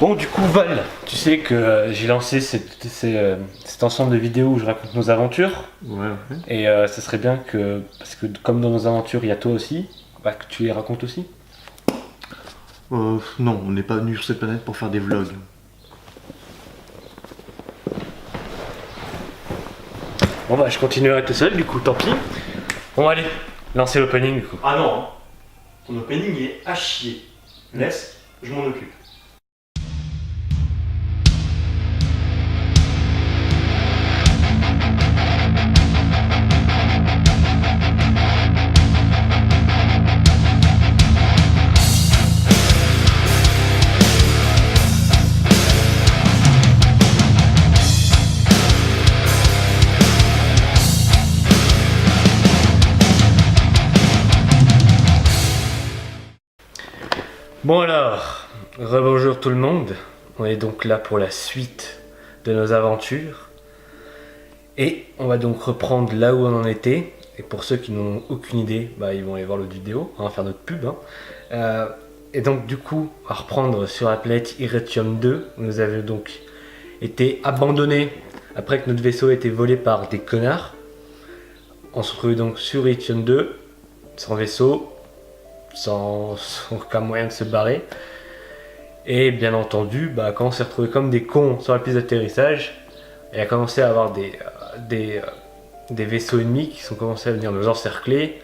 Bon, du coup, Val, tu sais que j'ai lancé cet ensemble de vidéos où je raconte nos aventures. Ouais. Et ça serait bien que, parce que comme dans nos aventures, il y a toi aussi, bah, que tu les racontes aussi. Non, on n'est pas venu sur cette planète pour faire des vlogs. Bon, bah, je continuerai tout seul, du coup, tant pis. Bon, allez, lancez l'opening, du coup. Ah non, ton opening il est à chier. Laisse, je m'en occupe. Bon alors, rebonjour tout le monde. On est donc là pour la suite de nos aventures. Et on va donc reprendre là où on en était. Et pour ceux qui n'ont aucune idée, bah, ils vont aller voir l'autre vidéo, on va faire notre pub. Et donc du coup, on va reprendre sur la planète Iretium 2. Où nous avions donc été abandonnés après que notre vaisseau ait été volé par des connards. On se retrouve donc sur Iretium 2, sans vaisseau, sans aucun moyen de se barrer. Et bien entendu, bah, quand on s'est retrouvé comme des cons sur la piste d'atterrissage, il a commencé à avoir des vaisseaux ennemis qui sont commencés à venir nous encercler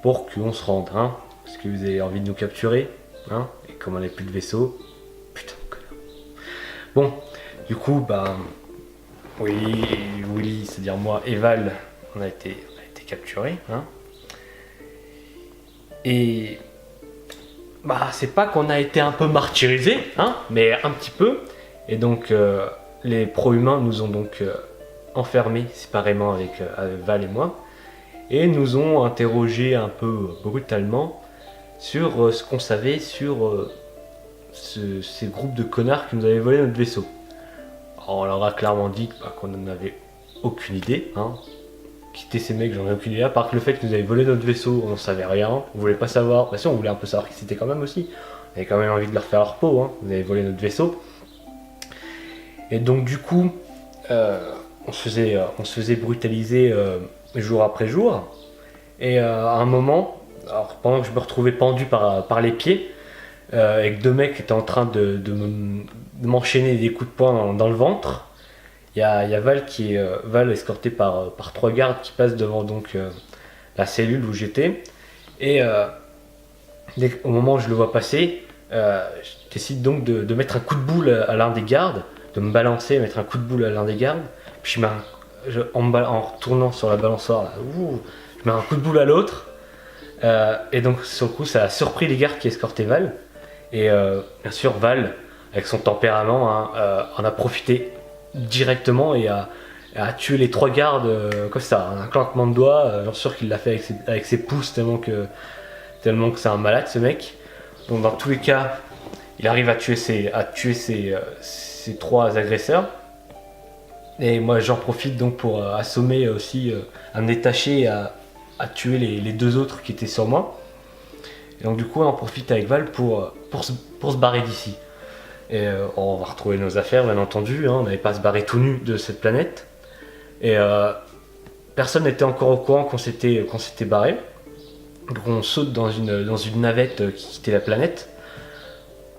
pour qu'on se rende, hein, parce que vous avez envie de nous capturer, hein, et comme on n'a plus de vaisseau, putain de connard. Bon, du coup, bah, oui, Willy, c'est-à-dire moi et Val, on a été capturés, hein. Et bah, c'est pas qu'on a été un peu martyrisés, hein, mais un petit peu. Et donc, les pro-humains nous ont donc enfermés séparément avec Val et moi, et nous ont interrogés un peu brutalement sur ce qu'on savait sur ces groupes de connards qui nous avaient volé notre vaisseau. Alors, on leur a clairement dit bah, qu'on n'en avait aucune idée, hein. Quitter ces mecs, j'en ai aucune idée, à part que le fait qu'ils nous avaient volé notre vaisseau, on n'en savait rien, on voulait pas savoir, bah si on voulait un peu savoir qui c'était quand même aussi, on avait quand même envie de leur faire leur peau, hein. Vous avez volé notre vaisseau. Et donc du coup, on se faisait brutaliser jour après jour, et à un moment, alors, pendant que je me retrouvais pendu par les pieds, et que deux mecs étaient en train de m'enchaîner des coups de poing dans le ventre, il y a Val Val escorté par trois gardes qui passent devant donc la cellule où j'étais. Et au moment où je le vois passer, je décide donc de mettre un coup de boule à l'un des gardes, de me balancer, mettre un coup de boule à l'un des gardes. Puis en retournant sur la balançoire, là, je mets un coup de boule à l'autre. Et donc sur le coup, ça a surpris les gardes qui escortaient Val. Et bien sûr, Val, avec son tempérament, hein, en a profité directement et a tué les trois gardes comme ça, un claquement de doigts. J'en suis sûr qu'il l'a fait avec ses pouces tellement que c'est un malade ce mec. Donc dans tous les cas, il arrive à tuer ces trois agresseurs. Et moi j'en profite donc pour assommer aussi, à me détacher et à tuer les deux autres qui étaient sur moi. Et donc du coup on en profite avec Val pour se barrer d'ici. Et on va retrouver nos affaires, bien entendu, hein, on n'avait pas à se barrer tout nu de cette planète. Et personne n'était encore au courant qu'on s'était barré. Donc on saute dans une navette qui quittait la planète.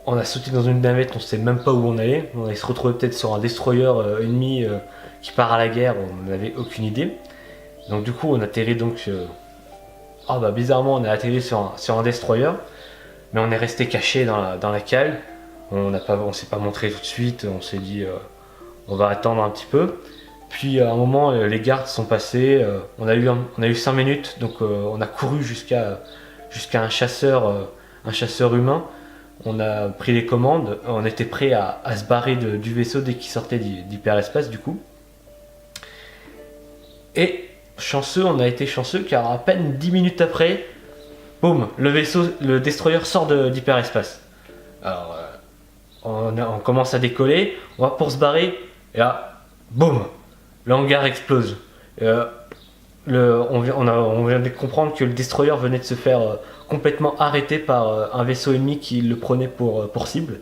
On a sauté dans une navette, on ne sait même pas où on allait. On allait se retrouver peut-être sur un destroyer ennemi qui part à la guerre, on n'avait aucune idée. Donc du coup on atterrit donc... bizarrement on a atterri sur un destroyer. Mais on est resté caché dans la cale. On s'est pas montré tout de suite, on s'est dit on va attendre un petit peu. Puis à un moment les gardes sont passés, on a eu 5 minutes, donc on a couru jusqu'à un chasseur humain. On a pris les commandes, on était prêt à se barrer du vaisseau dès qu'il sortait d'hyperespace du coup. Et on a été chanceux car à peine 10 minutes après, boum, le destroyer sort d'hyperespace. Alors on commence à décoller, on va pour se barrer, et là, boum, le hangar explose. On vient de comprendre que le destroyer venait de se faire complètement arrêter par un vaisseau ennemi qui le prenait pour cible.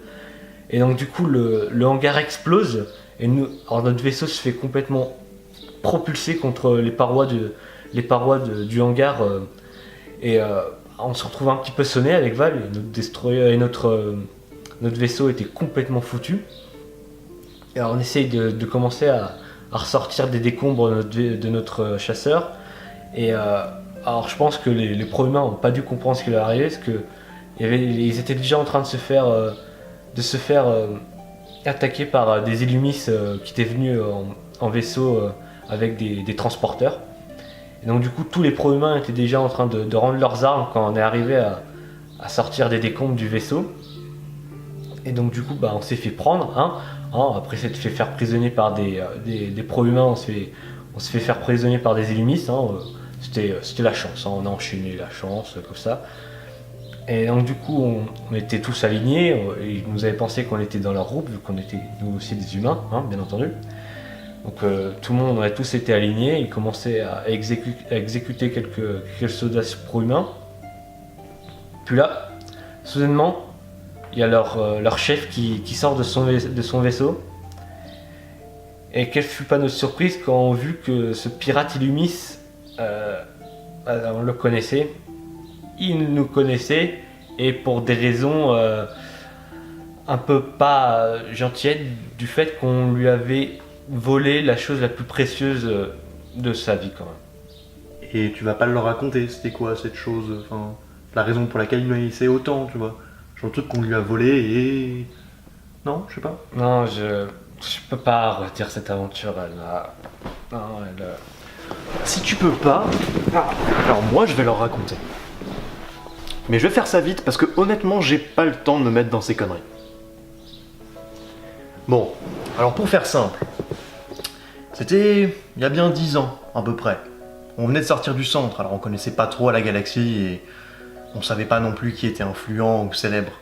Et donc du coup le hangar explose et alors notre vaisseau se fait complètement propulser contre les parois du hangar on se retrouve un petit peu sonné avec Val et notre destroyer et notre vaisseau était complètement foutu. Et alors on essaye de commencer à ressortir des décombres de notre chasseur. Et alors je pense que les pro-humains n'ont pas dû comprendre ce qui leur arrivait, parce que ils étaient déjà en train de se faire attaquer par des Illumis qui étaient venus en vaisseau avec des transporteurs. Et donc du coup tous les pro-humains étaient déjà en train de rendre leurs armes quand on est arrivé à sortir des décombres du vaisseau. Et donc du coup on s'est fait prendre, après s'être fait faire prisonnier par des pro-humains, on se fait faire prisonnier par des Illumis, c'était la chance, on a enchaîné la chance comme ça. Et donc du coup on était tous alignés, ils nous avaient pensé qu'on était dans leur groupe, vu qu'on était nous aussi des humains, bien entendu. Donc tout le monde, on a tous été alignés, ils commençaient à exécuter quelques soldats pro-humains. Puis là, soudainement, il y a leur chef qui sort de son vaisseau. Et quelle fut pas notre surprise quand on vit que ce pirate Illumis, on le connaissait, il nous connaissait, et pour des raisons un peu pas gentillettes, du fait qu'on lui avait volé la chose la plus précieuse de sa vie quand même. Et tu vas pas leur raconter, c'était quoi cette chose, enfin, la raison pour laquelle il nous haïssait autant, tu vois. Genre le truc qu'on lui a volé et... Non, je sais pas. Non, je peux pas redire cette aventure, Si tu peux pas, alors moi je vais leur raconter. Mais je vais faire ça vite parce que honnêtement j'ai pas le temps de me mettre dans ces conneries. Bon, alors pour faire simple, c'était il y a bien 10 ans à peu près. On venait de sortir du centre, alors on connaissait pas trop la galaxie et on savait pas non plus qui était influent ou célèbre.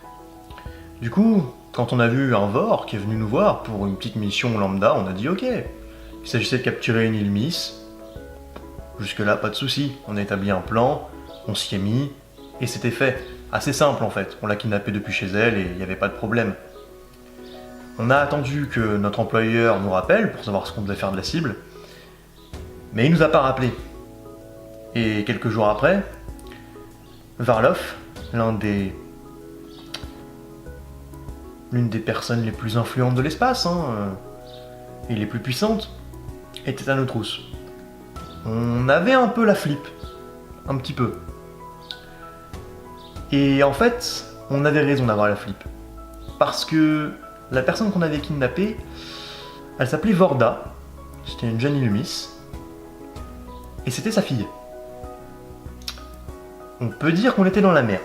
Du coup, quand on a vu un Vor qui est venu nous voir pour une petite mission lambda, on a dit ok. Il s'agissait de capturer une Illumis. Jusque là, pas de soucis. On a établi un plan, on s'y est mis, et c'était fait. Assez simple en fait. On l'a kidnappée depuis chez elle et il n'y avait pas de problème. On a attendu que notre employeur nous rappelle pour savoir ce qu'on devait faire de la cible, mais il nous a pas rappelé. Et quelques jours après, Varloff, l'une des personnes les plus influentes de l'espace, et les plus puissantes, était à nos trousses. On avait un peu la flip, un petit peu. Et en fait, on avait raison d'avoir la flip. Parce que la personne qu'on avait kidnappée, elle s'appelait Vorda, c'était une jeune Illumis, et c'était sa fille. On peut dire qu'on était dans la merde.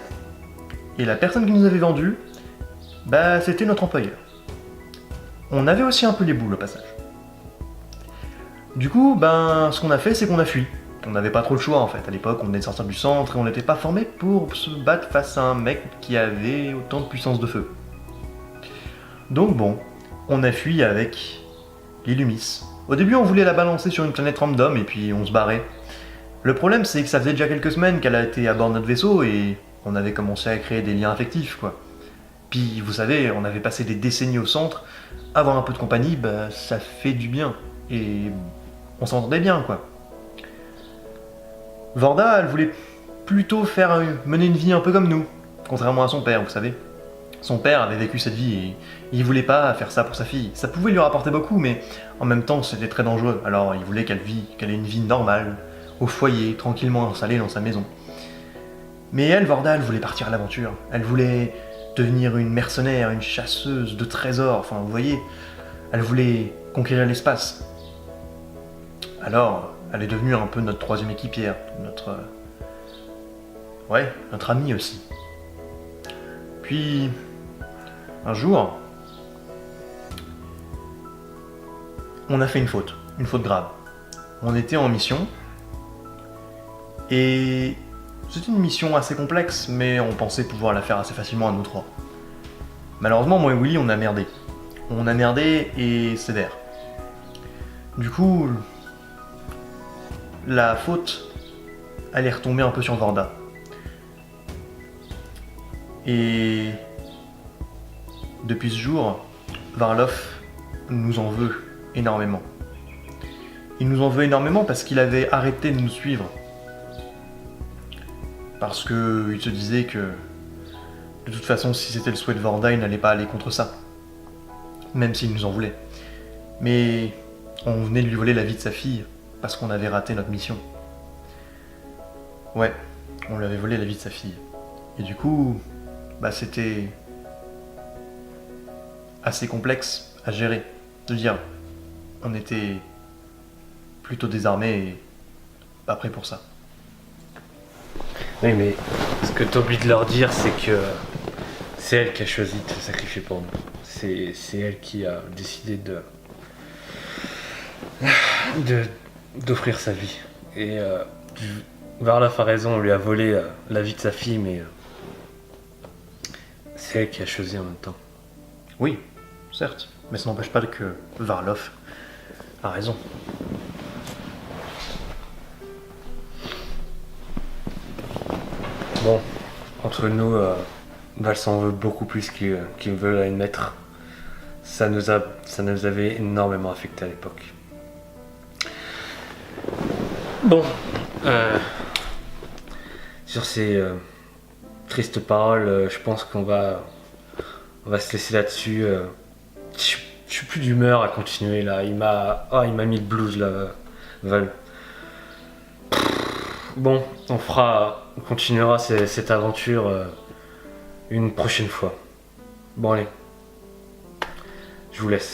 Et la personne qui nous avait vendu, c'était notre employeur. On avait aussi un peu les boules au passage. Du coup, ce qu'on a fait, c'est qu'on a fui. On n'avait pas trop le choix en fait. À l'époque, on venait de sortir du centre et on n'était pas formé pour se battre face à un mec qui avait autant de puissance de feu. Donc bon, on a fui avec l'Illumis. Au début, on voulait la balancer sur une planète random et puis on se barrait. Le problème, c'est que ça faisait déjà quelques semaines qu'elle a été à bord de notre vaisseau et on avait commencé à créer des liens affectifs, quoi. Puis, vous savez, on avait passé des décennies au centre. Avoir un peu de compagnie, ça fait du bien. Et on s'entendait bien, quoi. Vorda, elle voulait plutôt mener une vie un peu comme nous, contrairement à son père, vous savez. Son père avait vécu cette vie et il voulait pas faire ça pour sa fille. Ça pouvait lui rapporter beaucoup, mais en même temps, c'était très dangereux. Alors, il voulait qu'elle ait une vie normale, au foyer, tranquillement installée dans sa maison. Mais elle, Vorda, elle voulait partir à l'aventure. Elle voulait devenir une mercenaire, une chasseuse de trésors, enfin, vous voyez. Elle voulait conquérir l'espace. Alors, elle est devenue un peu notre troisième équipière, notre amie aussi. Puis, un jour, on a fait une faute grave. On était en mission, et c'était une mission assez complexe, mais on pensait pouvoir la faire assez facilement à nous trois. Malheureusement, moi et Willy, on a merdé. On a merdé et sévère. Du coup, la faute, elle est retombée un peu sur Vorda. Et depuis ce jour, Varloff nous en veut énormément. Il nous en veut énormément parce qu'il avait arrêté de nous suivre. Parce qu'il se disait que, de toute façon, si c'était le souhait de Vorda, il n'allait pas aller contre ça. Même s'il nous en voulait. Mais on venait de lui voler la vie de sa fille parce qu'on avait raté notre mission. Ouais, on lui avait volé la vie de sa fille. Et du coup, c'était assez complexe à gérer. De dire, on était plutôt désarmés et pas prêts pour ça. Oui, mais ce que tu oublies de leur dire, c'est que c'est elle qui a choisi de se sacrifier pour nous. C'est elle qui a décidé d'offrir sa vie. Et Varloff a raison, on lui a volé la vie de sa fille, mais c'est elle qui a choisi en même temps. Oui, certes, mais ça n'empêche pas que Varloff a raison. Bon, entre nous, Val s'en veut beaucoup plus qu'il veut la admettre. Ça nous avait énormément affecté à l'époque. Bon, sur ces tristes paroles, je pense qu'on va se laisser là-dessus. Je suis plus d'humeur à continuer là. Il m'a mis le blues là, Val. Bon, on continuera cette aventure une prochaine fois. Bon allez, je vous laisse.